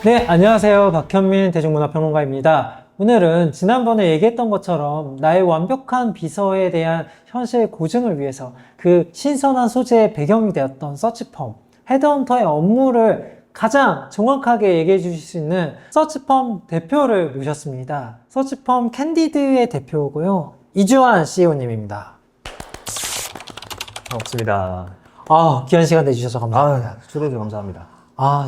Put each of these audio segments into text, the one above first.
네, 안녕하세요. 박현민 대중문화평론가입니다. 오늘은 지난번에 얘기했던 것처럼 나의 완벽한 비서에 대한 현실 고증을 위해서 그 신선한 소재의 배경이 되었던 서치펌, 헤드헌터의 업무를 가장 정확하게 얘기해 주실 수 있는 서치펌 대표를 모셨습니다. 서치펌 캔디드의 대표고요. 이주환 CEO님입니다. 반갑습니다. 귀한 시간 내주셔서 감사합니다. 초대해주셔서 감사합니다.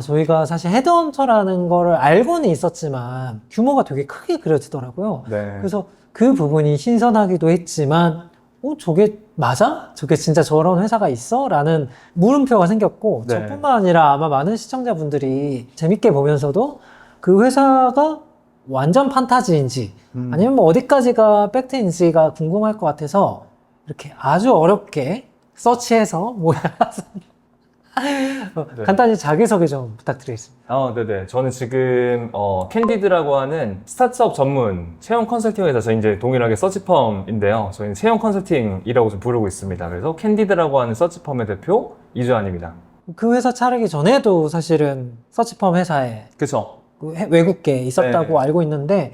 저희가 사실 헤드헌터라는 거를 알고는 있었지만 규모가 되게 크게 그려지더라고요. 네. 그래서 그 부분이 신선하기도 했지만 저게 맞아? 저게 진짜 저런 회사가 있어? 라는 물음표가 생겼고 네. 저뿐만 아니라 아마 많은 시청자분들이 재밌게 보면서도 그 회사가 완전 판타지인지 아니면 뭐 어디까지가 팩트인지가 궁금할 것 같아서 이렇게 아주 어렵게 서치해서 모여놨습니다. 네. 간단히 자기소개 좀 부탁드리겠습니다. 네네. 저는 지금, 캔디드라고 하는 스타트업 전문 채용 컨설팅 회사, 저희 이제 동일하게 서치펌인데요. 저희는 채용 컨설팅이라고 좀 부르고 있습니다. 그래서 캔디드라고 하는 서치펌의 대표, 이주환입니다. 그 회사 차리기 전에도 사실은 서치펌 회사에 그쵸? 외국계 있었다고 네. 알고 있는데,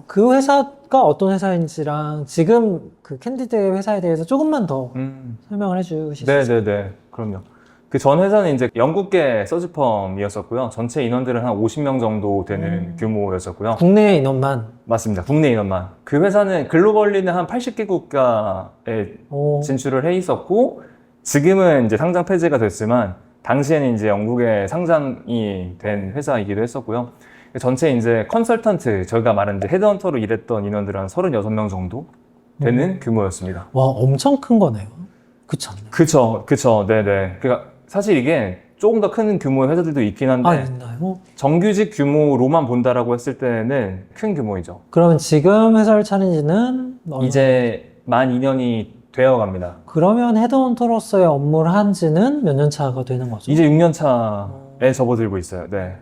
그 회사가 어떤 회사인지랑 지금 그 캔디드 회사에 대해서 조금만 더 설명을 해주실 수 있어요? 네네네. 그럼요. 그 전 회사는 이제 영국계 서치펌이었었고요. 전체 인원들은 한 50명 정도 되는 규모였었고요. 국내 인원만. 맞습니다. 국내 인원만. 그 회사는 글로벌리는 한 80개 국가에 진출을 해 있었고, 지금은 이제 상장 폐지가 됐지만, 당시에는 이제 영국에 상장이 된 회사이기도 했었고요. 전체 이제 컨설턴트, 저희가 말한 이제 헤드헌터로 일했던 인원들은 한 36명 정도 되는 규모였습니다. 와, 엄청 큰 거네요. 그렇지 않나요? 그쵸. 네네. 그러니까 사실 이게 조금 더 큰 규모의 회사들도 있긴 한데, 있나요? 정규직 규모로만 본다라고 했을 때는 큰 규모이죠. 그러면 지금 회사를 차린 지는 이제 만 2년이 되어 갑니다. 그러면 헤드헌터로서의 업무를 한 지는 몇 년 차가 되는 거죠? 이제 6년 차에 접어들고 있어요. 네.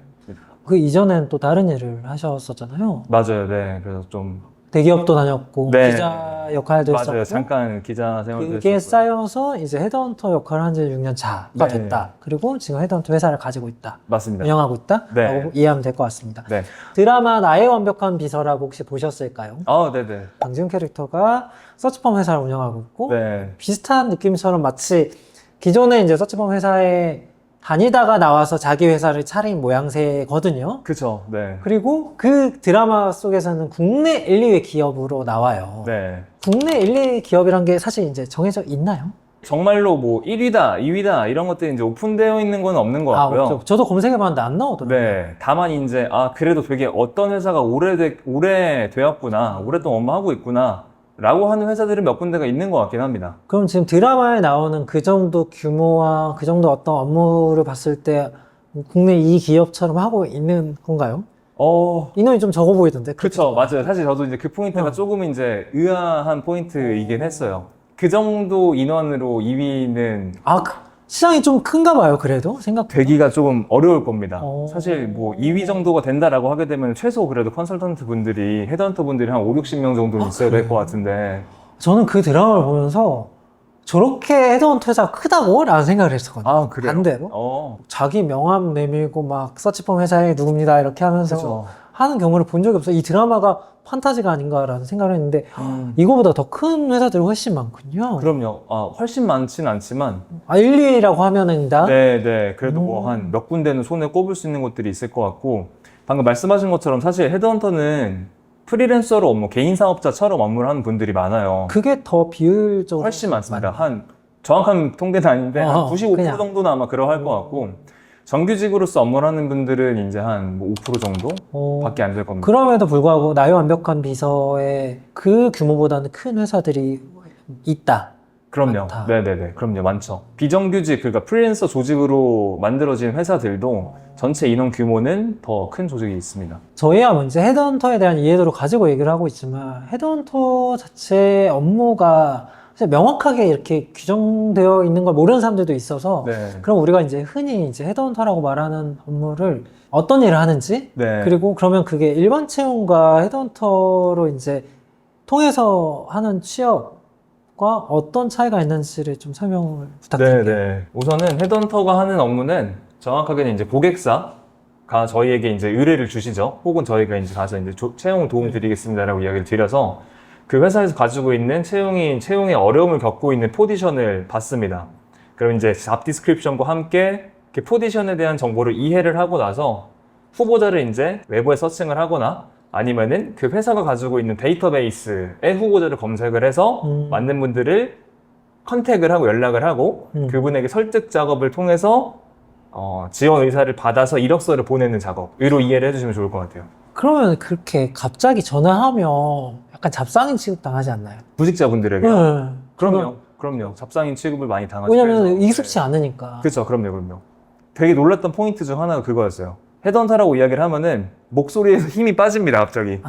그 이전엔 또 다른 일을 하셨었잖아요. 맞아요. 네. 그래서 좀. 대기업도 다녔고, 네. 기자 역할도 맞아요. 했었고, 잠깐 기자 생활도 그게 했었고요. 쌓여서 이제 헤드헌터 역할을 한 지 6년 차가 네. 됐다. 그리고 지금 헤드헌터 회사를 가지고 있다. 맞습니다. 운영하고 있다? 네. 라고 이해하면 될 것 같습니다. 네. 드라마 나의 완벽한 비서라고 혹시 보셨을까요? 네네. 강지훈 캐릭터가 서치펌 회사를 운영하고 있고, 네. 비슷한 느낌처럼 마치 기존에 이제 서치펌 회사에 다니다가 나와서 자기 회사를 차린 모양새거든요. 그쵸. 네. 그리고 그 드라마 속에서는 국내 1, 2위 기업으로 나와요. 네. 국내 1, 2위 기업이란 게 사실 이제 정해져 있나요? 정말로 뭐 1위다, 2위다 이런 것들이 이제 오픈되어 있는 건 없는 것 같고요. 없죠. 저도 검색해봤는데 안 나오더라고요. 네. 다만 이제 그래도 되게 어떤 회사가 오래 되었구나, 오랫동안 업무하고 있구나 라고 하는 회사들은 몇 군데가 있는 것 같긴 합니다. 그럼 지금 드라마에 나오는 그 정도 규모와 그 정도 어떤 업무를 봤을 때 국내 이 기업처럼 하고 있는 건가요? 인원이 좀 적어 보이던데. 그쵸. 맞아요. 사실 저도 이제 그 포인트가 조금 이제 의아한 포인트이긴 했어요. 그 정도 인원으로 2위는 시장이 좀 큰가 봐요, 그래도? 생각보다. 되기가 조금 어려울 겁니다. 사실 뭐 2위 정도가 된다라고 하게 되면 최소 그래도 컨설턴트 분들이, 헤드헌터 분들이 한 5, 60명 정도는 있어야 될 것 같은데. 저는 그 드라마를 보면서 저렇게 헤드헌터 회사가 크다고? 라는 생각을 했었거든요. 그래요? 반대로. 자기 명함 내밀고 막 서치펌 회사에 누굽니다 이렇게 하면서 그쵸. 하는 경우를 본 적이 없어요. 이 드라마가 판타지가 아닌가라는 생각을 했는데 이거보다 더 큰 회사들이 훨씬 많군요. 그럼요. 훨씬 많진 않지만. 1, 2위라고 하면은 다? 네. 그래도 뭐 한 몇 군데는 손에 꼽을 수 있는 곳들이 있을 것 같고, 방금 말씀하신 것처럼 사실 헤드헌터는 프리랜서로 개인 사업자처럼 업무를 하는 분들이 많아요. 그게 더 비율적으로 훨씬 많습니다. 정확한 통계는 아닌데, 한 95% 그냥. 정도는 아마 그러할 것 같고, 정규직으로서 업무를 하는 분들은 이제 한 5% 정도 밖에 안 될 겁니다. 그럼에도 불구하고 나의 완벽한 비서에 그 규모보다는 큰 회사들이 있다. 그럼요. 많다. 네네네. 그럼요. 많죠. 비정규직, 그러니까 프리랜서 조직으로 만들어진 회사들도 전체 인원 규모는 더 큰 조직이 있습니다. 저희야 이제 헤드헌터에 대한 이해도를 가지고 얘기를 하고 있지만 헤드헌터 자체 업무가 사실 명확하게 이렇게 규정되어 있는 걸 모르는 사람들도 있어서 네. 그럼 우리가 이제 흔히 이제 헤드헌터라고 말하는 업무를 어떤 일을 하는지 네. 그리고 그러면 그게 일반 채용과 헤드헌터로 이제 통해서 하는 취업 업무과 어떤 차이가 있는지를 좀 설명을 부탁드릴게요. 네. 우선은 헤드헌터가 하는 업무는 정확하게는 이제 고객사가 저희에게 이제 의뢰를 주시죠. 혹은 저희가 이제 가서 이제 채용 도움 드리겠습니다라고 이야기를 드려서 그 회사에서 가지고 있는 채용의 어려움을 겪고 있는 포지션을 받습니다. 그럼 이제 잡 디스크립션과 함께 그 포지션에 대한 정보를 이해를 하고 나서 후보자를 이제 외부에 서칭을 하거나 아니면은 그 회사가 가지고 있는 데이터베이스에 후보자를 검색을 해서 맞는 분들을 컨택을 하고 연락을 하고 그분에게 설득 작업을 통해서 지원 의사를 받아서 이력서를 보내는 작업으로 이해를 해주시면 좋을 것 같아요. 그러면 그렇게 갑자기 전화하면 약간 잡상인 취급 당하지 않나요? 구직자분들에게. 네. 그럼요. 잡상인 취급을 많이 당하죠. 왜냐면 익숙치 않으니까. 그렇죠. 그럼요. 되게 놀랐던 포인트 중 하나가 그거였어요. 헤드헌터라고 이야기를 하면은 목소리에서 힘이 빠집니다, 갑자기.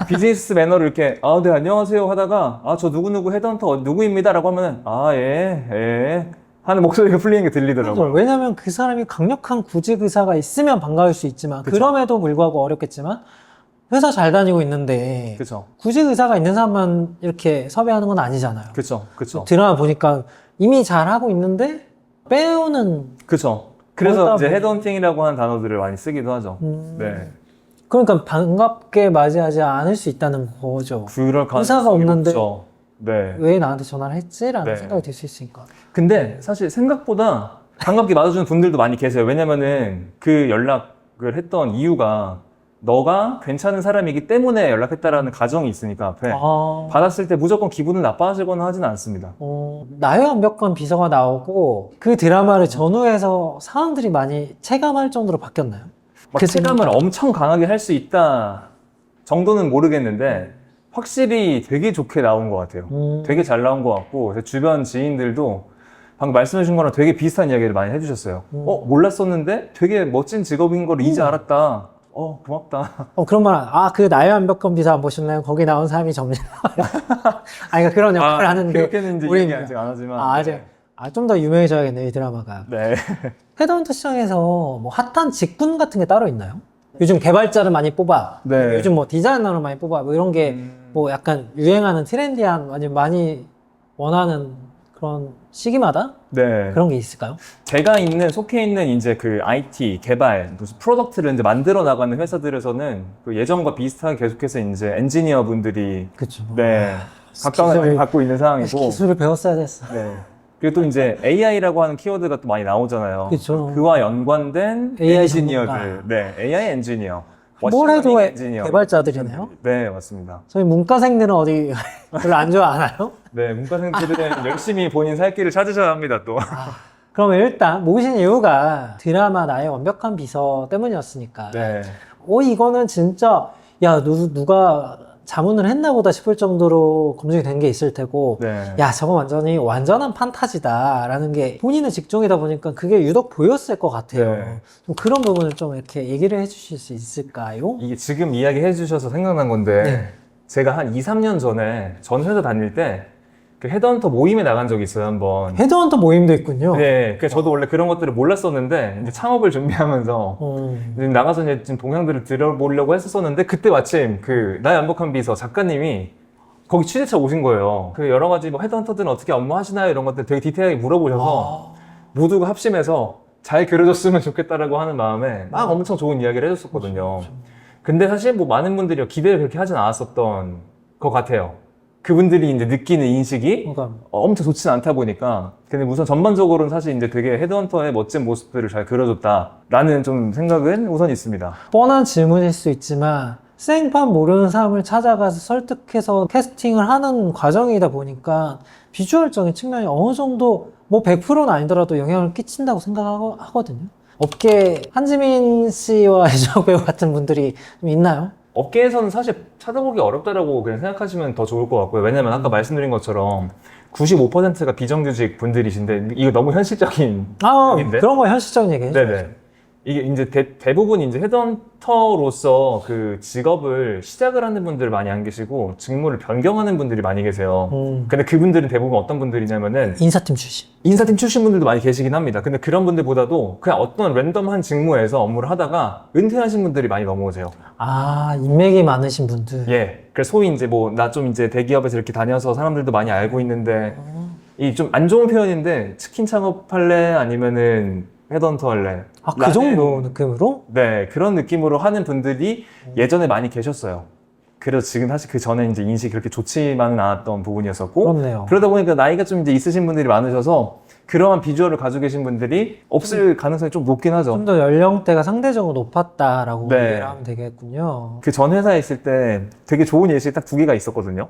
비즈니스 매너를 이렇게, 네, 안녕하세요 하다가, 저 누구누구 헤드헌터 누구입니다 라고 하면은, 예. 하는 목소리가 풀리는 게 들리더라고요. 왜냐면 그 사람이 강력한 구직 의사가 있으면 반가울 수 있지만, 그쵸. 그럼에도 불구하고 어렵겠지만, 회사 잘 다니고 있는데, 그쵸. 구직 의사가 있는 사람만 이렇게 섭외하는 건 아니잖아요. 그쵸. 드라마 보니까 이미 잘하고 있는데, 빼오는. 그쵸. 그래서 이제 보니- 헤드헌팅이라고 하는 단어들을 많이 쓰기도 하죠. 네. 그러니까 반갑게 맞이하지 않을 수 있다는 거죠. 그럴 가능성이 의사가 없는데 높죠. 네. 왜 나한테 전화를 했지라는 네. 생각이 들 수 있으니까. 근데 사실 생각보다 반갑게 맞아주는 분들도 많이 계세요. 왜냐면은 그 연락을 했던 이유가 너가 괜찮은 사람이기 때문에 연락했다라는 가정이 있으니까 앞에 받았을 때 무조건 기분을 나빠하시거나 하지는 않습니다. 나의 완벽한 비서가 나오고 그 드라마를 전후해서 상황들이 많이 체감할 정도로 바뀌었나요? 막 체감을 엄청 강하게 할 수 있다 정도는 모르겠는데 확실히 되게 좋게 나온 것 같아요. 되게 잘 나온 것 같고 제 주변 지인들도 방금 말씀해 주신 거랑 되게 비슷한 이야기를 많이 해주셨어요. 몰랐었는데 되게 멋진 직업인 걸 이제 알았다. 고맙다. 그런 말, 그 나의 완벽한 비서 안 보셨나요? 거기 나온 사람이 점심. 그러니까 그런 역할을 하는데. 그렇게는 이제 얘기 아직 안 하지만. 좀 더 유명해져야겠네요, 이 드라마가. 네. 헤드헌터 시장에서 뭐 핫한 직군 같은 게 따로 있나요? 요즘 개발자를 많이 뽑아. 네. 요즘 뭐 디자이너를 많이 뽑아. 뭐 이런 게 뭐 약간 유행하는 트렌디한, 아니면 많이 원하는 그런 시기마다 네. 그런 게 있을까요? 제가 속해 있는 이제 그 IT, 개발, 무슨 프로덕트를 이제 만들어 나가는 회사들에서는 그 예전과 비슷하게 계속해서 이제 엔지니어 분들이 그렇죠. 네. 각광을 많이 받고 있는 상황이고. 기술을 배웠어야 됐어. 네. 그리고 또 이제 AI라고 하는 키워드가 또 많이 나오잖아요. 그쵸. 그와 연관된 AI 엔지니어들. 전문가. 네. AI 엔지니어. 뭘 해도 엔지니어. 개발자들이네요. 네, 맞습니다. 저희 문과생들은 어디 별로 안 좋아하나요? 네, 문과생들은 열심히 본인 살 길을 찾으셔야 합니다, 또. 그러면 일단 모신 이유가 드라마 나의 완벽한 비서 때문이었으니까. 네. 이거는 진짜 누가 자문을 했나 보다 싶을 정도로 검증이 된 게 있을 테고, 네. 저거 완전한 판타지다라는 게 본인의 직종이다 보니까 그게 유독 보였을 것 같아요. 네. 좀 그런 부분을 좀 이렇게 얘기를 해주실 수 있을까요? 이게 지금 이야기 해주셔서 생각난 건데, 네. 제가 한 2, 3년 전에 전 회사 다닐 때, 그 헤드헌터 모임에 나간 적이 있어요, 한번. 헤드헌터 모임도 있군요. 네, 저도 원래 그런 것들을 몰랐었는데, 이제 창업을 준비하면서, 네. 나가서 이제 좀 동향들을 들어보려고 했었는데, 그때 마침 나의 완벽한 비서 작가님이 거기 취재차 오신 거예요. 그 여러 가지 뭐 헤드헌터들은 어떻게 업무하시나요? 이런 것들 되게 디테일하게 물어보셔서, 모두가 합심해서 잘 그려줬으면 좋겠다라고 하는 마음에 막 엄청 좋은 이야기를 해줬었거든요. 근데 사실 뭐 많은 분들이 기대를 그렇게 하진 않았었던 것 같아요. 그분들이 이제 느끼는 인식이 엄청 좋지는 않다 보니까. 근데 우선 전반적으로는 사실 이제 되게 헤드헌터의 멋진 모습들을 잘 그려줬다라는 좀 생각은 우선 있습니다. 뻔한 질문일 수 있지만 생판 모르는 사람을 찾아가서 설득해서 캐스팅을 하는 과정이다 보니까 비주얼적인 측면이 어느 정도 뭐 100%는 아니더라도 영향을 끼친다고 생각하거든요. 업계 한지민 씨와 애정 배우 같은 분들이 좀 있나요? 업계에서는 사실 찾아보기 어렵다라고 그냥 생각하시면 더 좋을 것 같고요. 왜냐면 아까 말씀드린 것처럼 95%가 비정규직 분들이신데 이거 너무 현실적인 얘기인데? 그런 거 현실적인 얘기 해줘야죠. 네네. 이게 이제 대부분 이제 헤드헌터로서 그 직업을 시작을 하는 분들 많이 안 계시고 직무를 변경하는 분들이 많이 계세요. 근데 그분들은 대부분 어떤 분들이냐면은 인사팀 출신. 인사팀 출신 분들도 많이 계시긴 합니다. 근데 그런 분들보다도 그냥 어떤 랜덤한 직무에서 업무를 하다가 은퇴하신 분들이 많이 넘어오세요. 인맥이 많으신 분들. 예. 그래서 소위 이제 뭐 나 좀 이제 대기업에서 이렇게 다녀서 사람들도 많이 알고 있는데 이 좀 안 좋은 표현인데 치킨 창업할래 아니면은 헤드헌터 할래? 아, 그 정도 느낌으로? 네, 그런 느낌으로 하는 분들이 예전에 많이 계셨어요. 그래서 지금 사실 그 전에 이제 인식이 그렇게 좋지만은 않았던 부분이었었고, 그렇네요. 그러다 보니까 나이가 좀 이제 있으신 분들이 많으셔서 그러한 비주얼을 가지고 계신 분들이 없을 가능성이 좀 높긴 하죠. 좀 더 연령대가 상대적으로 높았다라고 네. 이해를 하면 되겠군요. 그 전 회사에 있을 때 되게 좋은 예시가 딱 두 개가 있었거든요.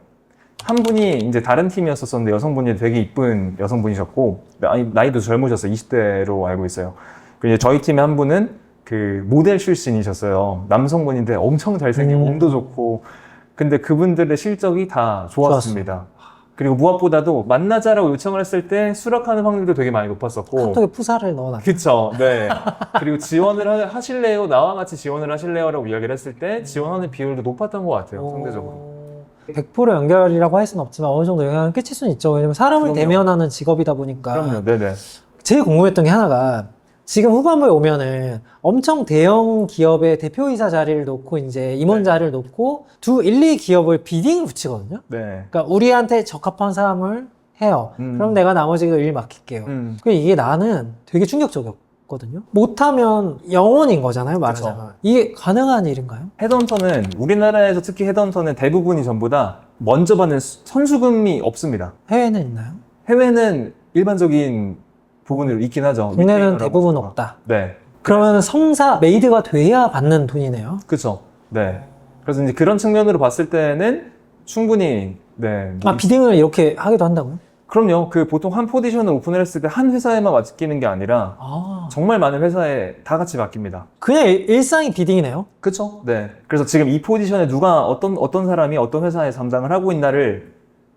한 분이 이제 다른 팀이었었는데 여성분이 되게 이쁜 여성분이셨고, 나이도 젊으셨어요. 20대로 알고 있어요. 그리고 이제 저희 팀의 한 분은 그 모델 출신이셨어요. 남성분인데 엄청 잘생기고 몸도 좋고, 근데 그분들의 실적이 다 좋았습니다. 그리고 무엇보다도 만나자라고 요청을 했을 때 수락하는 확률도 되게 많이 높았었고. 카톡에 푸사를 넣어놨죠. 그쵸, 네. 그리고 지원을 하실래요? 나와 같이 지원을 하실래요? 라고 이야기를 했을 때 지원하는 비율도 높았던 것 같아요, 상대적으로. 100% 연결이라고 할 수는 없지만 어느 정도 영향을 끼칠 수는 있죠. 왜냐면 사람을 그럼요. 대면하는 직업이다 보니까. 그럼요, 네네. 제일 궁금했던 게 하나가 지금 후반부에 오면은 엄청 대형 기업의 대표이사 자리를 놓고 이제 임원 네. 자리를 놓고 1, 2기업을 비딩을 붙이거든요. 네. 그러니까 우리한테 적합한 사람을 해요. 그럼 내가 나머지 일 맡길게요. 이게 나는 되게 충격적이었거든요. 못하면 영원인 거잖아요, 말하자면. 이게 가능한 일인가요? 헤드헌터는 우리나라에서 특히 헤드헌터는 대부분이 전부 다 먼저 받는 선수금이 없습니다. 해외는 있나요? 해외는 일반적인 부분으로 있긴 하죠. 국내는 대부분 없다. 네. 그러면 성사, 메이드가 돼야 받는 돈이네요. 그쵸. 네. 그래서 이제 그런 측면으로 봤을 때는 충분히, 네. 아, 비딩을 이렇게 하기도 한다고요? 그럼요. 그 보통 한 포지션을 오픈을 했을 때 한 회사에만 맡기는 게 아니라 아, 정말 많은 회사에 다 같이 맡깁니다. 그냥 일상이 비딩이네요? 그쵸? 네. 그래서 지금 이 포지션에 누가 어떤 사람이 어떤 회사에 담당을 하고 있나를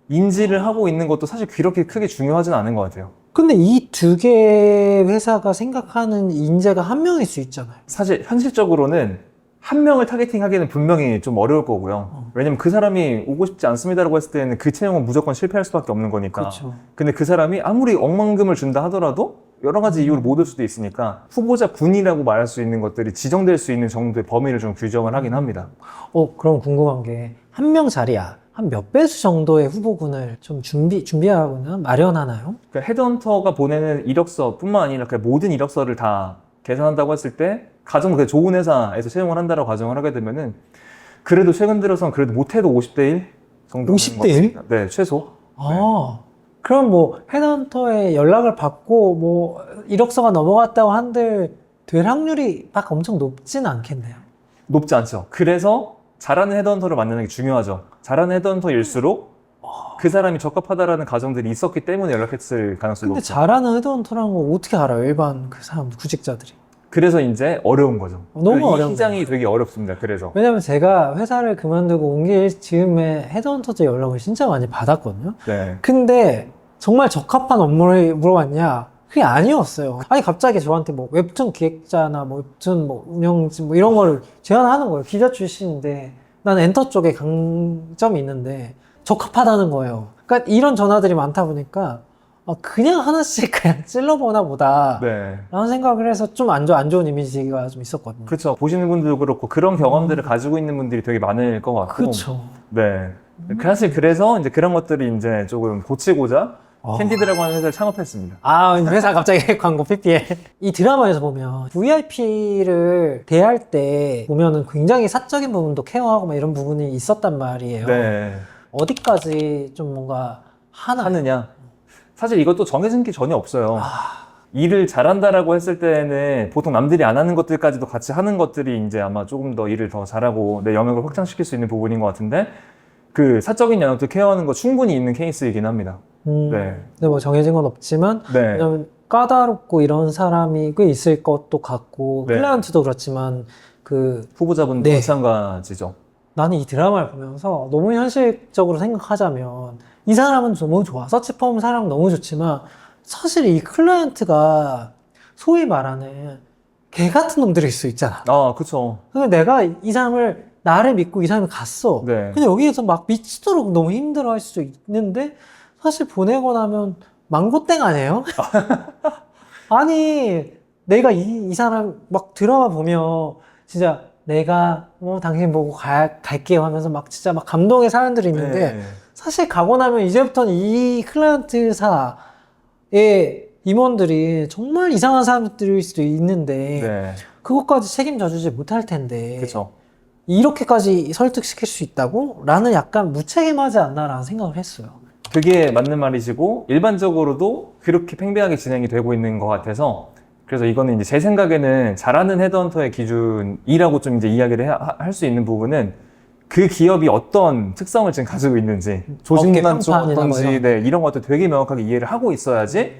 인지를 하고 있는 것도 사실 그렇게 크게 중요하진 않은 것 같아요. 근데 이 두 개의 회사가 생각하는 인재가 한 명일 수 있잖아요. 사실 현실적으로는 한 명을 타겟팅하기는 분명히 좀 어려울 거고요. 왜냐면 그 사람이 오고 싶지 않습니다라고 했을 때는 그 채용은 무조건 실패할 수밖에 없는 거니까. 그렇죠. 근데 그 사람이 아무리 억만금을 준다 하더라도 여러 가지 이유로 못 올 수도 있으니까 후보자 군이라고 말할 수 있는 것들이 지정될 수 있는 정도의 범위를 좀 규정을 하긴 합니다. 그럼 궁금한 게 한 명 자리야. 한 몇 배수 정도의 후보군을 좀 준비하거나 마련하나요? 그러니까 헤드헌터가 보내는 이력서뿐만 아니라 그 모든 이력서를 다 계산한다고 했을 때 가정 그 좋은 회사에서 채용을 한다라고 가정을 하게 되면은 그래도 최근 들어선 그래도 못해도 50대 1 정도 50대 1? 네, 최소. 아, 그럼 뭐 헤드헌터에 연락을 받고 뭐 이력서가 넘어갔다고 한들 될 확률이 막 엄청 높지는 않겠네요. 높지 않죠. 그래서 잘하는 헤드헌터를 만나는 게 중요하죠. 잘하는 헤드헌터일수록 그 사람이 적합하다라는 가정들이 있었기 때문에 연락했을 가능성이 근데 높죠. 잘하는 헤드헌터라는 거 어떻게 알아요? 일반 그 사람, 구직자들이. 그래서 이제 어려운 거죠. 너무 이 어려운 시장이 되게 어렵습니다. 그래서. 왜냐면 제가 회사를 그만두고 옮길 즈음에 헤드헌터즈 연락을 진짜 많이 받았거든요. 네. 근데 정말 적합한 업무를 물어봤냐? 그게 아니었어요. 아니 갑자기 저한테 뭐 웹툰 기획자나 뭐 웹툰 뭐 운영진 뭐 이런 걸 제안하는 거예요. 기자 출신인데 난 엔터 쪽에 강점이 있는데 적합하다는 거예요. 그러니까 이런 전화들이 많다 보니까 그냥 하나씩 그냥 찔러보나 보다 네. 라는 생각을 해서 좀 안 좋은 이미지가 좀 있었거든요. 그렇죠. 보시는 분들도 그렇고 그런 경험들을 가지고 있는 분들이 되게 많을 것 같고. 그렇죠. 네. 사실 그래서 이제 그런 것들이 이제 조금 고치고자 캔디드라고 하는 회사를 창업했습니다. 회사 갑자기 광고 PPL. 이 드라마에서 보면 VIP를 대할 때 보면은 굉장히 사적인 부분도 케어하고 막 이런 부분이 있었단 말이에요. 네. 어디까지 좀 뭔가 하느냐. 사실 이것도 정해진 게 전혀 없어요. 일을 잘한다라고 했을 때는 보통 남들이 안 하는 것들까지도 같이 하는 것들이 이제 아마 조금 더 일을 더 잘하고 내 영역을 확장시킬 수 있는 부분인 것 같은데 그 사적인 영역도 케어하는 거 충분히 있는 케이스이긴 합니다. 네. 근데 뭐 정해진 건 없지만 네. 왜냐면 까다롭고 이런 사람이 꽤 있을 것도 같고 네. 클라이언트도 그렇지만 그 후보자분도 네. 마찬가지죠. 나는 이 드라마를 보면서 너무 현실적으로 생각하자면 이 사람은 너무 좋아. 서치펌 사람 너무 좋지만 사실 이 클라이언트가 소위 말하는 개 같은 놈들일 수 있잖아. 그쵸. 근데 내가 이 사람을 나를 믿고 이 사람이 갔어. 네. 근데 여기에서 막 미치도록 너무 힘들어 할 수도 있는데 사실 보내고 나면 망고땡 아니에요? 아니 내가 이 사람 막 드라마 보면 진짜 내가 당신 보고 갈게요 하면서 막 진짜 막 감동의 사연들이 있는데 네. 사실 가고 나면 이제부터는 이 클라이언트사의 임원들이 정말 이상한 사람들일 수도 있는데 네. 그것까지 책임져 주지 못할 텐데 그쵸. 이렇게까지 설득시킬 수 있다고? 라는 약간 무책임하지 않나라는 생각을 했어요. 그게 맞는 말이시고 일반적으로도 그렇게 팽배하게 진행이 되고 있는 것 같아서 그래서 이거는 이제 제 생각에는 잘하는 헤드헌터의 기준이라고 좀 이제 이야기를 할 수 있는 부분은 그 기업이 어떤 특성을 지금 가지고 있는지 조직문화 쪽 어떤지 네, 이런 것도 되게 명확하게 이해를 하고 있어야지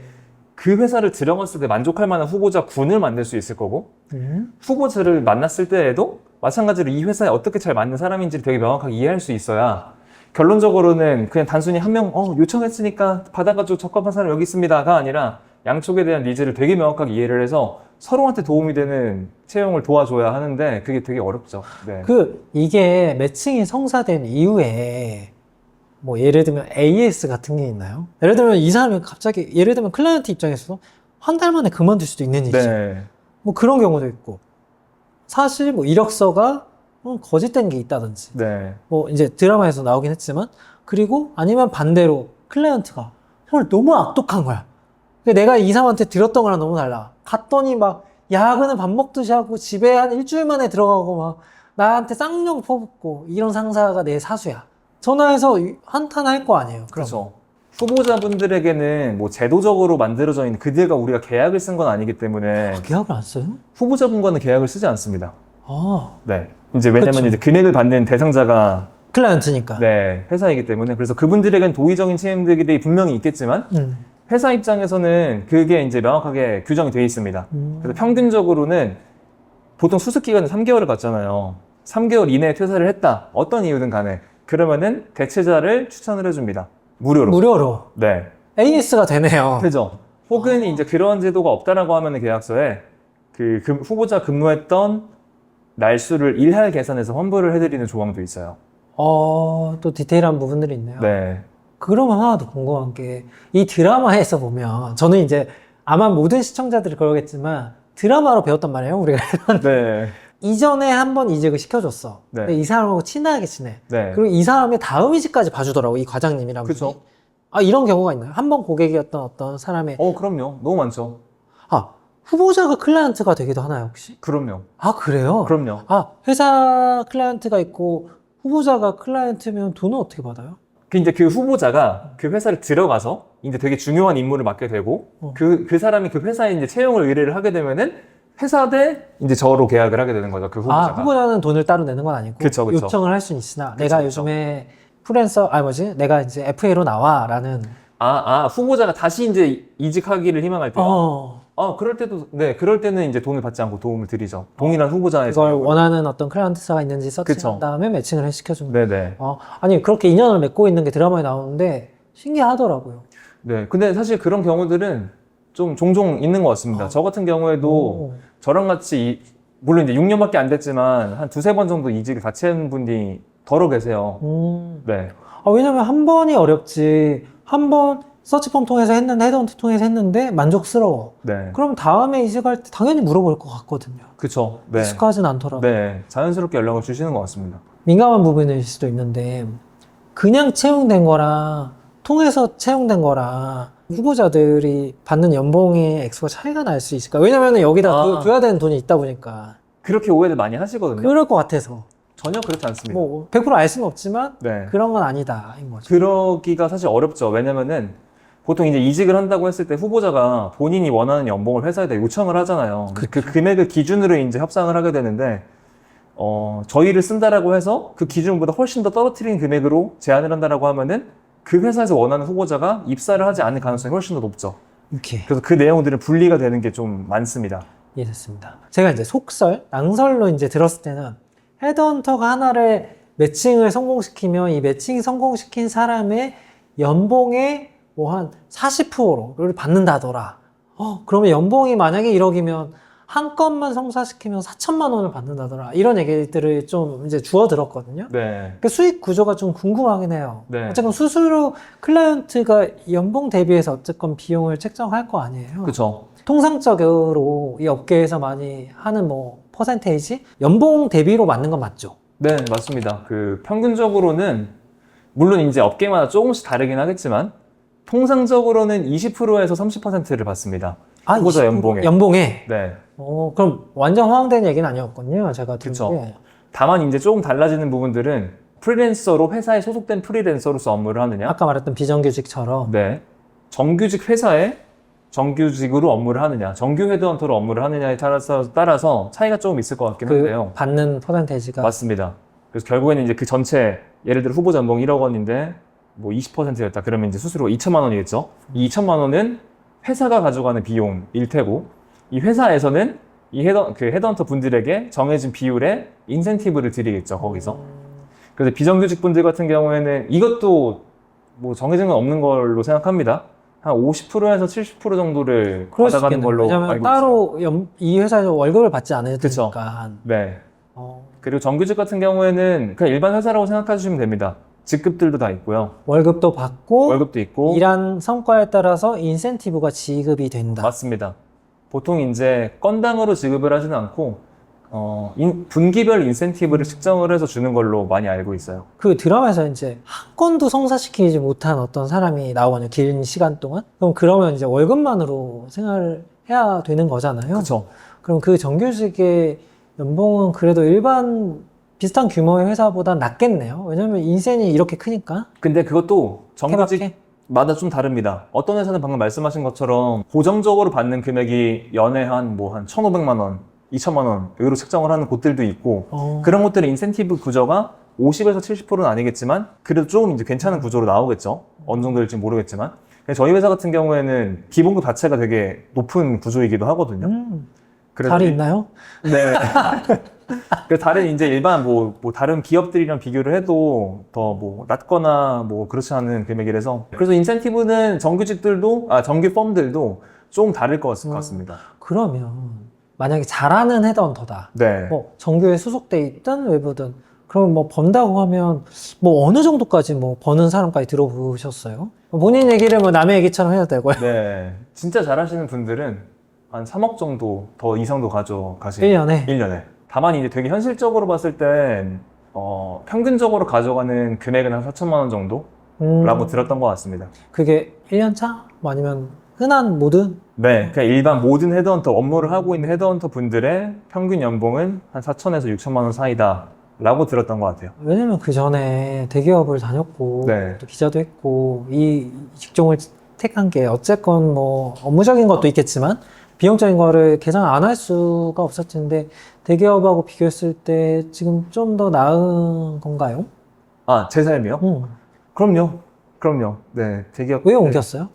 그 회사를 들어갔을 때 만족할 만한 후보자 군을 만들 수 있을 거고 후보자를 만났을 때에도 마찬가지로 이 회사에 어떻게 잘 맞는 사람인지를 되게 명확하게 이해할 수 있어야 결론적으로는 그냥 단순히 한 명 요청했으니까 받아가지고 적합한 사람 여기 있습니다가 아니라 양쪽에 대한 니즈를 되게 명확하게 이해를 해서 서로한테 도움이 되는 채용을 도와줘야 하는데 그게 되게 어렵죠. 네. 이게 매칭이 성사된 이후에 뭐 예를 들면 AS 같은 게 있나요? 예를 들면 이 사람이 갑자기 예를 들면 클라이언트 입장에서 한 달 만에 그만둘 수도 있는 일이죠. 네. 뭐 그런 경우도 있고 사실 뭐 이력서가 거짓된 게 있다든지 네. 뭐 이제 드라마에서 나오긴 했지만 그리고 아니면 반대로 클라이언트가 정말 너무 악독한 거야. 내가 이 사람한테 들었던 거랑 너무 달라. 갔더니 막 야근을 밥 먹듯이 하고 집에 한 일주일 만에 들어가고 막 나한테 쌍욕 퍼붓고 이런 상사가 내 사수야. 전화해서 한탄할 거 아니에요. 그렇죠. 후보자분들에게는 뭐 제도적으로 만들어져 있는 그들과 우리가 계약을 쓴 건 아니기 때문에 계약을 안 써요? 후보자분과는 계약을 쓰지 않습니다. 아, 네. 이제 왜냐면 그쵸. 이제 금액을 받는 대상자가 클라이언트니까. 네, 회사이기 때문에 그래서 그분들에겐 도의적인 책임들이 분명히 있겠지만 회사 입장에서는 그게 이제 명확하게 규정이 되어 있습니다. 그래서 평균적으로는 보통 수습 기간은 3개월을 갖잖아요. 3개월 이내에 퇴사를 했다. 어떤 이유든 간에 그러면은 대체자를 추천을 해줍니다. 무료로. 무료로. 네. AS가 되네요. 그죠. 혹은 이제 그런 제도가 없다라고 하면은 계약서에 그 후보자 근무했던 날수를 일할 계산해서 환불을 해드리는 조항도 있어요. 또 디테일한 부분들이 있네요. 네. 그러면 하나 더 궁금한 게 이 드라마에서 보면 저는 이제 아마 모든 시청자들이 그러겠지만 드라마로 배웠단 말이에요. 우리가 네. 이전에 한 번 이직을 시켜줬어. 네. 근데 이 사람하고 친하게 지내. 네. 그리고 이 사람의 다음 이직까지 봐주더라고. 이 과장님이랑. 그쵸. 이런 경우가 있나요? 한 번 고객이었던 어떤 사람의 그럼요. 너무 많죠. 후보자가 클라이언트가 되기도 하나요, 혹시? 그럼요. 그래요? 그럼요. 회사 클라이언트가 있고 후보자가 클라이언트면 돈은 어떻게 받아요? 이제 그 후보자가 그 회사를 들어가서 이제 되게 중요한 임무를 맡게 되고 그 사람이 그 회사에 이제 채용을 의뢰를 하게 되면은 회사 대 이제 저로 계약을 하게 되는 거죠. 그 후보자가. 후보자는 돈을 따로 내는 건 아니고 그쵸. 요청을 할 수는 있으나 내가 그쵸. 요즘에 프리랜서 내가 이제 FA로 나와라는 후보자가 다시 이제 이직하기를 희망할 때. 그럴 때는 이제 돈을 받지 않고 도움을 드리죠. 동일한 후보자의 그걸 자격을. 원하는 어떤 클라이언트사가 있는지 그쵸. 서치한 다음에 매칭을 시켜주는 네네. 아니 그렇게 인연을 맺고 있는 게 드라마에 나오는데 신기하더라고요. 네. 근데 사실 그런 경우들은 좀 종종 있는 것 같습니다. 저 같은 경우에도 저랑 같이 물론 이제 6년밖에 안 됐지만 한 두세 번 정도 이직을 같이 한 분이 더러 계세요. 네. 왜냐면 한 번이 어렵지. 한 번 서치폼 통해서 했는데 헤드헌터 통해서 했는데 만족스러워. 네. 그럼 다음에 이직할 때 당연히 물어볼 것 같거든요. 그쵸. 네. 익숙하진 않더라도. 네. 자연스럽게 연락을 주시는 것 같습니다. 민감한 부분일 수도 있는데 그냥 채용된 거랑 통해서 채용된 거랑 후보자들이 받는 연봉의 액수가 차이가 날 수 있을까? 왜냐면 여기다 줘야 되는 돈이 있다 보니까. 그렇게 오해를 많이 하시거든요. 그럴 것 같아서. 전혀 그렇지 않습니다. 100%알 수는 없지만 네. 그런 건 아니다인 거죠. 그러기가 사실 어렵죠. 왜냐면은 보통 이제 이직을 한다고 했을 때 후보자가 본인이 원하는 연봉을 회사에다 요청을 하잖아요. 그 금액을 기준으로 이제 협상을 하게 되는데, 저희를 쓴다라고 해서 그 기준보다 훨씬 더 떨어뜨린 금액으로 제안을 한다라고 하면은 그 회사에서 원하는 후보자가 입사를 하지 않을 가능성이 훨씬 더 높죠. 오케이. 그래서 그 내용들은 분리가 되는 게 좀 많습니다. 이해됐습니다. 제가 이제 낭설로 이제 들었을 때는 헤드헌터가 하나를 매칭을 성공시키면 이 매칭 성공시킨 사람의 연봉의 뭐 한 40%를 받는다더라. 그러면 연봉이 만약에 1억이면 한 건만 성사시키면 4천만 원을 받는다더라. 이런 얘기들을 좀 이제 주워 들었거든요. 네. 그 수익 구조가 좀 궁금하긴 해요. 네. 어쨌든 수수료 클라이언트가 연봉 대비해서 어쨌건 비용을 책정할 거 아니에요. 그쵸. 통상적으로 이 업계에서 많이 하는 뭐 퍼센테이지? 연봉 대비로 맞는 건 맞죠? 네, 맞습니다. 그 평균적으로는 물론 이제 업계마다 조금씩 다르긴 하겠지만 통상적으로는 20%에서 30%를 받습니다. 후보자 20%? 연봉에. 연봉에? 네. 그럼 완전 허황된 얘기는 아니었군요. 제가 들은 그쵸. 게. 다만 이제 조금 달라지는 부분들은 프리랜서로 회사에 소속된 프리랜서로서 업무를 하느냐? 아까 말했던 비정규직처럼. 네. 정규직 회사에 정규직으로 업무를 하느냐, 정규 헤드헌터로 업무를 하느냐에 따라서 차이가 조금 있을 것 같긴 한데요. 받는 퍼센테이지가. 맞습니다. 그래서 결국에는 이제 그 전체, 예를 들어 후보자 연봉 1억 원인데 뭐 20%였다. 그러면 이제 수수료 2천만 원이겠죠. 이 2천만 원은 회사가 가져가는 비용일 테고, 이 회사에서는 이 헤드헌터 분들에게 정해진 비율의 인센티브를 드리겠죠, 거기서. 그래서 비정규직 분들 같은 경우에는 이것도 뭐 정해진 건 없는 걸로 생각합니다. 한 50%에서 70% 정도를 그럴 수 받아가는 있겠네요. 걸로 왜냐면 알고 따로 이 회사에서 월급을 받지 그쵸. 않으니까. 네. 그리고 정규직 같은 경우에는 그냥 일반 회사라고 생각해 주시면 됩니다. 직급들도 다 있고요. 월급도 받고 월급도 있고. 일한 성과에 따라서 인센티브가 지급이 된다. 맞습니다. 보통 이제 건당으로 지급을 하지는 않고 분기별 인센티브를 측정을 해서 주는 걸로 많이 알고 있어요. 그 드라마에서 이제 한 건도 성사시키지 못한 어떤 사람이 나오거든요. 긴 시간 동안. 그러면 이제 월급만으로 생활을 해야 되는 거잖아요. 그렇죠. 그럼 그 정규직의 연봉은 그래도 일반 비슷한 규모의 회사보다 낮겠네요. 왜냐면 인센이 이렇게 크니까. 근데 그것도 정규직 케바케? 마다 좀 다릅니다. 어떤 회사는 방금 말씀하신 것처럼 고정적으로 받는 금액이 연에 한 1,500만 원, 2천만 원 으로 측정을 하는 곳들도 있고 그런 곳들의 인센티브 구조가 50에서 70%는 아니겠지만 그래도 조금 이제 괜찮은 구조로 나오겠죠. 어느 정도 될지 모르겠지만 저희 회사 같은 경우에는 기본급 자체가 되게 높은 구조이기도 하거든요. 그래서 달이 있나요? 네. 그 다른 이제 일반 뭐 다른 기업들이랑 비교를 해도 더 뭐 낮거나 뭐 그렇지 않은 금액이라서 그래서 인센티브는 정규 펌들도 조금 다를 것 같습니다. 그러면 만약에 잘하는 헤드헌터다. 네. 뭐 정규에 소속돼 있든 외부든 그럼 뭐 번다고 하면 뭐 어느 정도까지 뭐 버는 사람까지 들어보셨어요? 본인 얘기를 뭐 남의 얘기처럼 해도 되고요. 네. 진짜 잘하시는 분들은 한 3억 정도 더 이상도 가져가시는 1년에? 1년에. 다만 이제 되게 현실적으로 봤을 땐 평균적으로 가져가는 금액은 한 4천만 원 정도라고 들었던 것 같습니다. 그게 1년 차? 뭐 아니면 흔한 모든? 네, 그냥 일반 모든 헤드헌터 업무를 하고 있는 헤드헌터 분들의 평균 연봉은 한 4천에서 6천만 원 사이다라고 들었던 것 같아요. 왜냐면 그 전에 대기업을 다녔고 네. 또 기자도 했고 이 직종을 택한 게 어쨌건 뭐 업무적인 것도 있겠지만 비용적인 거를 계산 안 할 수가 없었는데 대기업하고 비교했을 때 지금 좀 더 나은 건가요? 아, 제 삶이요? 그럼요. 네, 대기업. 왜 옮겼어요?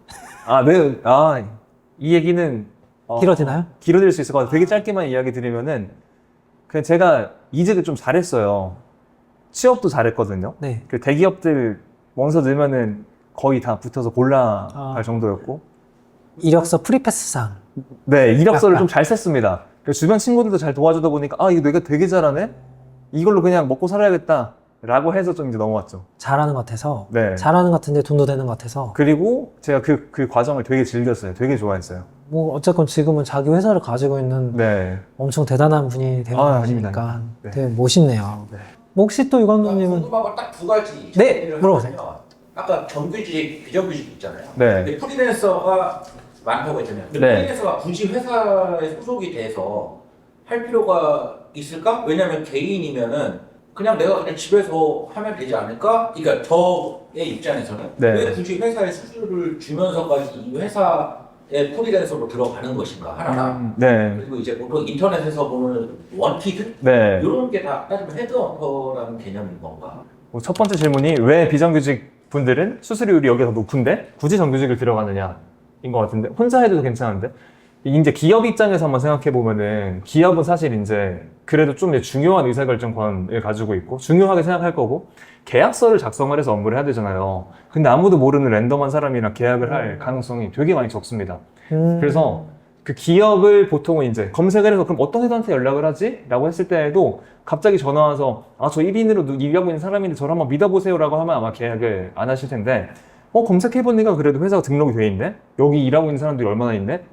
네. 이 얘기는 길어지나요? 길어질 수 있을 것 같아요. 되게 짧게만 이야기 드리면은 그냥 제가 이직을 좀 잘했어요. 취업도 잘했거든요. 네. 그 대기업들 원서 넣으면은 거의 다 붙어서 골라갈 정도였고. 이력서 프리패스상. 네, 이력서를 약간. 좀 잘 썼습니다. 그래서 주변 친구들도 잘 도와주다 보니까 이거 내가 되게 잘하네? 이걸로 그냥 먹고 살아야겠다. 라고 해서 좀 이제 넘어왔죠. 잘하는 것 같아서. 네. 잘하는 것 같은데 돈도 되는 것 같아서. 그리고 제가 그 과정을 되게 즐겼어요. 되게 좋아했어요. 뭐 어쨌건 지금은 자기 회사를 가지고 있는 네. 엄청 대단한 분이 되는 아닙니다. 거니까 네. 되게 멋있네요. 네. 뭐 혹시 또 유감독님은 궁금한 건 딱 두 가지. 네, 질문을 물어보세요. 하면요. 아까 정규직, 비정규직 있잖아요. 네. 근데 프리랜서가 많다고 했잖아요. 근데 네. 프리랜서가 굳이 회사에 소속이 돼서 할 필요가 있을까? 왜냐면 개인이면은 그냥 내가 그냥 집에서 하면 되지 않을까? 그러니까 저의 입장에서는 네. 왜 굳이 회사에 수주를 주면서까지 이 회사에 프리랜서로 들어가는 것인가 하나. 네. 그리고 이제 보통 인터넷에서 보는 원티드 네. 이런 게 다 따지면 헤드헌터라는 개념인 건가? 첫 번째 질문이 왜 비정규직 분들은 수수료율이 여기가 더 높은데 굳이 정규직을 들어가느냐인 것 같은데 혼자 해도 괜찮은데 이제 기업 입장에서 한번 생각해 보면은 기업은 사실 이제 그래도 좀 중요한 의사결정권을 가지고 있고 중요하게 생각할 거고 계약서를 작성을 해서 업무를 해야 되잖아요. 근데 아무도 모르는 랜덤한 사람이랑 계약을 할 가능성이 되게 많이 적습니다. 그래서 그 기업을 보통은 이제 검색을 해서 그럼 어떤 회사한테 연락을 하지? 라고 했을 때에도 갑자기 전화 와서 저 1인으로 일하고 있는 사람인데 저를 한번 믿어보세요 라고 하면 아마 계약을 안 하실 텐데 검색해보니까 그래도 회사가 등록이 돼 있네? 여기 일하고 있는 사람들이 얼마나 있네?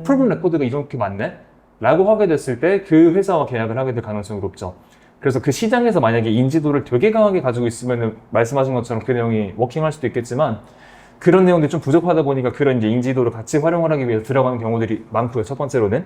프로그램 레코드가 이렇게 많네? 라고 하게 됐을 때 그 회사와 계약을 하게 될 가능성이 높죠. 그래서 그 시장에서 만약에 인지도를 되게 강하게 가지고 있으면 말씀하신 것처럼 그 내용이 워킹할 수도 있겠지만 그런 내용들이 좀 부족하다 보니까 그런 이제 인지도를 같이 활용을 하기 위해서 들어가는 경우들이 많고요. 첫 번째로는.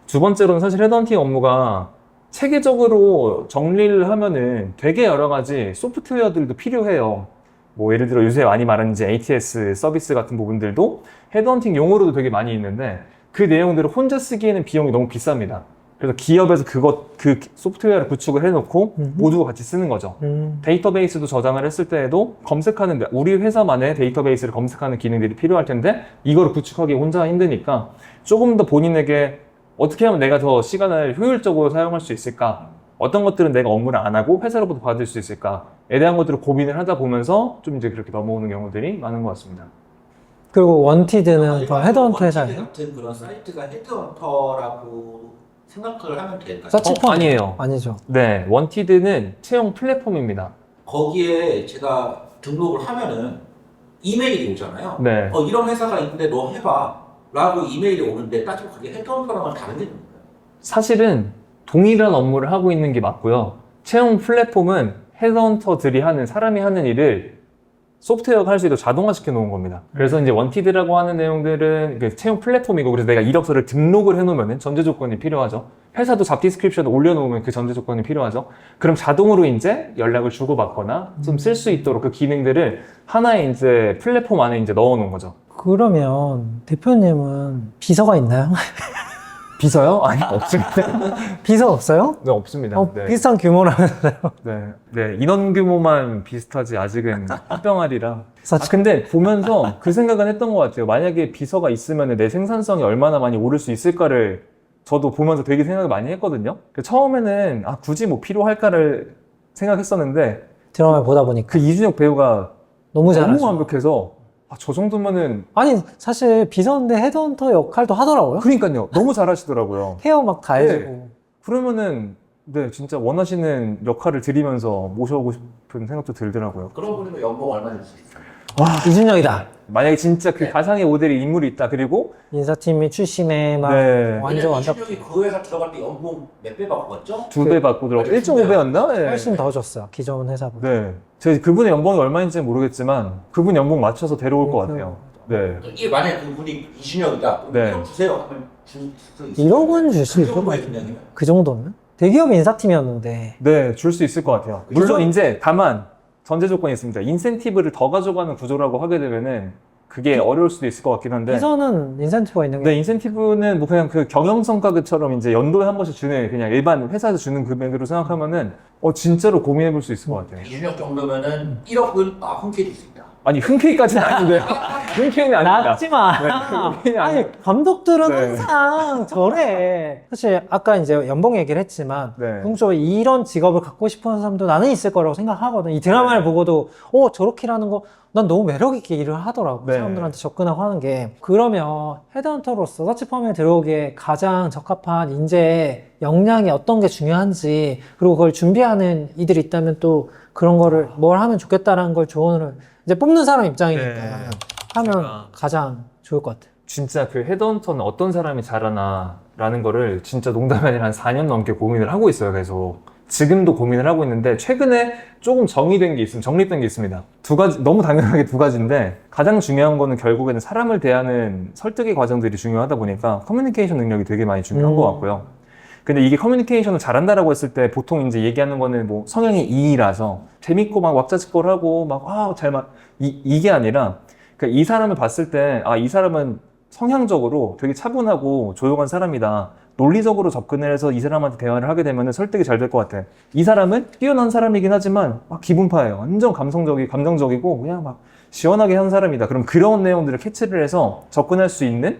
두 번째로는 사실 헤드헌팅 업무가 체계적으로 정리를 하면은 되게 여러 가지 소프트웨어들도 필요해요. 뭐 예를 들어 요새 많이 말하는 이제 ATS 서비스 같은 부분들도 헤드헌팅 용어로도 되게 많이 있는데 그 내용들을 혼자 쓰기에는 비용이 너무 비쌉니다. 그래서 기업에서 그 소프트웨어를 구축을 해놓고 모두가 같이 쓰는 거죠. 데이터베이스도 저장을 했을 때에도 검색하는데 우리 회사만의 데이터베이스를 검색하는 기능들이 필요할 텐데 이거를 구축하기 혼자 힘드니까 조금 더 본인에게 어떻게 하면 내가 더 시간을 효율적으로 사용할 수 있을까? 어떤 것들은 내가 업무를 안 하고 회사로부터 받을 수 있을까에 대한 것들을 고민을 하다 보면서 좀 이제 그렇게 넘어오는 경우들이 많은 것 같습니다. 그리고 원티드는 그 헤드헌터 회사예요? 같은 그런 사이트가 헤드헌터라고 생각을 하면 될까요? 서치펌 아니에요. 아니죠. 네, 원티드는 채용 플랫폼입니다. 거기에 제가 등록을 하면은 이메일이 오잖아요. 네. 이런 회사가 있는데 너 해봐 라고 이메일이 오는데 따지고 그게 헤드헌터랑은 다른 게 뭔가요? 사실은 동일한 업무를 하고 있는 게 맞고요. 채용 플랫폼은 헤드헌터들이 하는, 사람이 하는 일을 소프트웨어가 할 수 있도록 자동화시켜 놓은 겁니다. 그래서 이제 원티드라고 하는 내용들은 그 채용 플랫폼이고, 그래서 내가 이력서를 등록을 해놓으면 전제 조건이 필요하죠. 회사도 잡 디스크립션을 올려놓으면 그 전제 조건이 필요하죠. 그럼 자동으로 이제 연락을 주고받거나 좀 쓸 수 있도록 그 기능들을 하나의 이제 플랫폼 안에 이제 넣어 놓은 거죠. 그러면 대표님은 비서가 있나요? 비서요? 아니, 없습니다. 비서 없어요? 네, 없습니다. 네. 비슷한 규모라면서요. 네, 인원 규모만 비슷하지 아직은 합병아리라. 서치- 근데 보면서 그 생각은 했던 것 같아요. 만약에 비서가 있으면 내 생산성이 얼마나 많이 오를 수 있을까를 저도 보면서 되게 생각을 많이 했거든요. 처음에는 굳이 뭐 필요할까를 생각했었는데 드라마를 보다 보니까 그 이준혁 배우가 너무 너무 잘하죠. 완벽해서 저 정도면은 아니 사실 비서인데 헤드헌터 역할도 하더라고요. 그러니까요. 너무 잘하시더라고요. 케어 막 다 해주고. 네. 그러면은 네, 진짜 원하시는 역할을 드리면서 모셔오고 싶은 생각도 들더라고요. 그러고 보니까 연봉 얼마 줄 수 있어요? 이준혁이다. 만약에 진짜 그 네. 가상의 모델의 인물이 있다. 그리고 인사팀이 출신에 막 네. 완전 완벽 이준혁이 그 회사 들어갈 때 연봉 몇 배 받고 갔죠? 2배 받고 들어가고 네. 1.5배였나? 네. 훨씬 더 줬어요. 기존 회사보다. 네. 제가 그분의 연봉이 얼마인지는 모르겠지만 그분 연봉 맞춰서 데려올 것 같아요. 네. 이게 만약에 그분이 이준혁이다. 네. 이거 주세요 하면 줄수 있어요. 1억은 줄 수 그 있을 것 정도의 같아요. 분량이면. 그 정도면? 대기업 인사팀이었는데 네, 줄 수 있을 것 같아요. 물론 이제 다만 전제 조건이 있습니다. 인센티브를 더 가져가는 구조라고 하게 되면은 그게 어려울 수도 있을 것 같긴 한데. 비서는 인센티브가 있는 게 네, 인센티브는 뭐 그냥 그 경영성과급처럼 이제 연도에 한 번씩 주는 그냥 일반 회사에서 주는 금액으로 생각하면은 진짜로 고민해 볼 수 있을 것 같아요. 이준혁 정도면은 1억은 흔쾌히 줄 수 있다. 아니, 흔쾌히까지는 아닌데요. 흔쾌히는 아닙니다. 낮지 마. 네, 아니 감독들은 네. 항상 저래. 사실 아까 이제 연봉 얘기를 했지만 네. 궁극적으로 이런 직업을 갖고 싶어하는 사람도 나는 있을 거라고 생각하거든. 이 드라마를 네. 보고도 저렇게 일하는 거 난 너무 매력 있게 일을 하더라고. 네. 사람들한테 접근하고 하는 게. 그러면 헤드헌터로서 서치펌에 들어오기에 가장 적합한 인재 역량이 어떤 게 중요한지, 그리고 그걸 준비하는 이들이 있다면 또 그런 거를 뭘 하면 좋겠다라는 걸 조언을 이제 뽑는 사람 입장이니까 네. 하면 제가- 가장 좋을 것 같아요. 진짜 그 헤드헌터는 어떤 사람이 잘하나라는 거를 진짜 농담이 아니라 한 4년 넘게 고민을 하고 있어요, 계속. 지금도 고민을 하고 있는데, 최근에 조금 정립된 게 있습니다. 두 가지, 너무 당연하게 두 가지인데, 가장 중요한 거는 결국에는 사람을 대하는 설득의 과정들이 중요하다 보니까 커뮤니케이션 능력이 되게 많이 중요한 것 같고요. 근데 이게 커뮤니케이션을 잘한다라고 했을 때 보통 이제 얘기하는 거는 뭐 성향이 E라서 재밌고 막 왁자지껄하고 막 이게 아니라, 그러니까 이 사람을 봤을 때 이 사람은 성향적으로 되게 차분하고 조용한 사람이다. 논리적으로 접근을 해서 이 사람한테 대화를 하게 되면 설득이 잘 될 것 같아. 이 사람은 뛰어난 사람이긴 하지만 막 기분파예요. 완전 감정적이고 그냥 막 시원하게 한 사람이다. 그럼 그런 내용들을 캐치를 해서 접근할 수 있는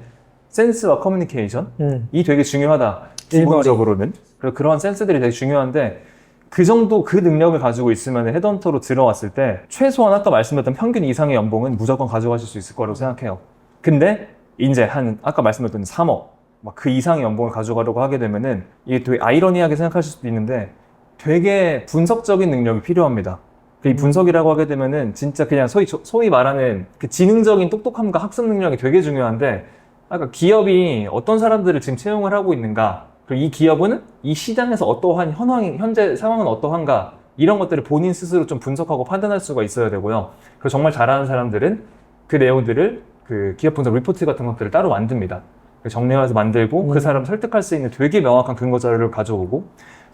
센스와 커뮤니케이션이 되게 중요하다. 기본적으로는. 그리고 그러한 센스들이 되게 중요한데, 그 정도 그 능력을 가지고 있으면 헤드헌터로 들어왔을 때 최소한 아까 말씀드렸던 평균 이상의 연봉은 무조건 가져가실 수 있을 거라고 생각해요. 근데 이제 아까 말씀드렸던 3억 막 그 이상의 연봉을 가져가려고 하게 되면은 이게 되게 아이러니하게 생각하실 수도 있는데 되게 분석적인 능력이 필요합니다. 이 분석이라고 하게 되면은 진짜 그냥 소위 말하는 그 지능적인 똑똑함과 학습 능력이 되게 중요한데, 아까 기업이 어떤 사람들을 지금 채용을 하고 있는가 그리고 이 기업은 이 시장에서 어떠한 현재 상황은 어떠한가 이런 것들을 본인 스스로 좀 분석하고 판단할 수가 있어야 되고요. 그리고 정말 잘하는 사람들은 그 내용들을 그 기업 분석 리포트 같은 것들을 따로 만듭니다. 정리해서 만들고 그 사람을 설득할 수 있는 되게 명확한 근거 자료를 가져오고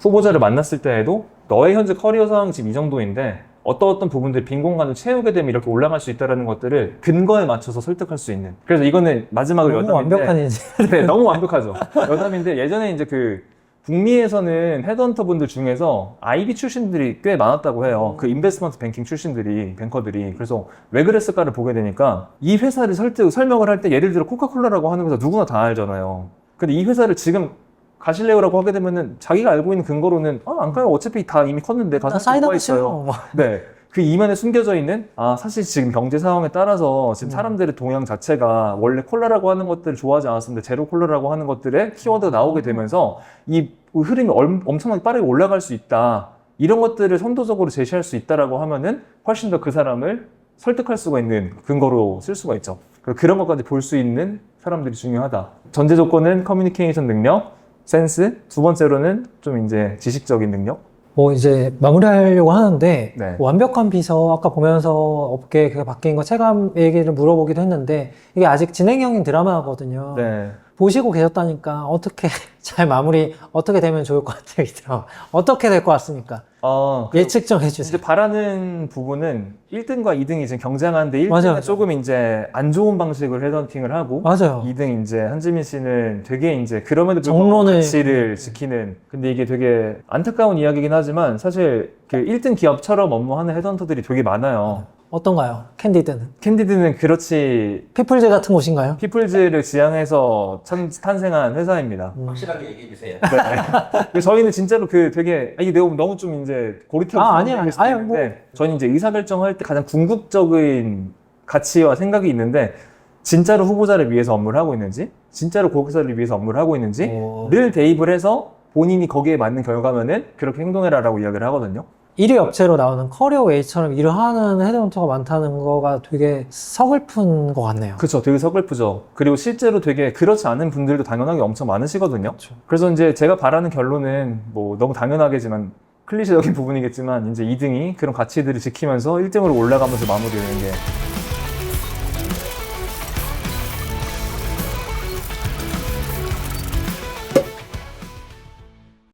후보자를 만났을 때에도 너의 현재 커리어 상황이 지금 이 정도인데 어떤 부분들 빈 공간을 채우게 되면 이렇게 올라갈 수 있다는 것들을 근거에 맞춰서 설득할 수 있는. 그래서 이거는 마지막으로 너무 여담인데 완벽한 인지. 네, 너무 완벽하죠. 여담인데 예전에 이제 그 북미에서는 헤드헌터 분들 중에서 IB 출신들이 꽤 많았다고 해요. 그 인베스트먼트 뱅킹 출신들이, 뱅커들이. 그래서 왜 그랬을까를 보게 되니까 이 회사를 설명을 할 때 예를 들어 코카콜라라고 하는 회사 누구나 다 알잖아요. 근데 이 회사를 지금 가실래요라고 하게 되면은 자기가 알고 있는 근거로는 안 가요. 어차피 다 이미 컸는데 가서 뭐가 있어요. 네. 그 이면에 숨겨져 있는 사실 지금 경제 상황에 따라서 지금 사람들의 동향 자체가 원래 콜라라고 하는 것들을 좋아하지 않았었는데 제로 콜라라고 하는 것들의 키워드가 나오게 되면서 이 흐름이 엄청나게 빠르게 올라갈 수 있다. 이런 것들을 선도적으로 제시할 수 있다라고 하면은 훨씬 더 그 사람을 설득할 수가 있는 근거로 쓸 수가 있죠. 그런 것까지 볼 수 있는 사람들이 중요하다. 전제 조건은 커뮤니케이션 능력, 센스, 두 번째로는 좀 이제 지식적인 능력. 뭐 이제 마무리하려고 하는데 네. 완벽한 비서 아까 보면서 업계 그 바뀐 거 체감 얘기를 물어보기도 했는데 이게 아직 진행형인 드라마거든요. 네. 보시고 계셨다니까 어떻게 잘 마무리 어떻게 되면 좋을 것 같아요, 이 드라마. 어떻게 될 것 같습니까? 예측 좀 해주세요. 이제 바라는 부분은 1등과 2등이 지금 경쟁하는데 1등은 맞아요. 조금 이제 안 좋은 방식으로 헤드헌팅을 하고 맞아요. 2등 이제 한지민 씨는 되게 이제 그럼에도 불구하고 정론을 가치를 지키는. 근데 이게 되게 안타까운 이야기긴 하지만 사실 그 1등 기업처럼 업무하는 헤드헌터들이 되게 많아요. 어떤가요? 캔디드는? 캔디드는 그렇지 피플즈 같은 곳인가요? 피플즈를 지향해서 탄생한 회사입니다. 확실하게 얘기해 주세요. 네. 저희는 진짜로 그 되게 이 내용 너무 좀 이제 고리타분 아니에요. 아니, 뭐. 저는 이제 의사결정할 때 가장 궁극적인 가치와 생각이 있는데 진짜로 후보자를 위해서 업무를 하고 있는지 진짜로 고객사를 위해서 업무를 하고 있는지를 대입을 해서 본인이 거기에 맞는 결과면은 그렇게 행동해라라고 이야기를 하거든요. 1위 업체로 나오는 커리어 웨이처럼 일을 하는 헤드헌터가 많다는 거가 되게 서글픈 것 같네요. 그렇죠. 되게 서글프죠. 그리고 실제로 되게 그렇지 않은 분들도 당연하게 엄청 많으시거든요. 그래서 이제 제가 바라는 결론은 뭐 너무 당연하겠지만 클리셰적인 부분이겠지만 이제 2등이 그런 가치들을 지키면서 1등으로 올라가면서 마무리되는 게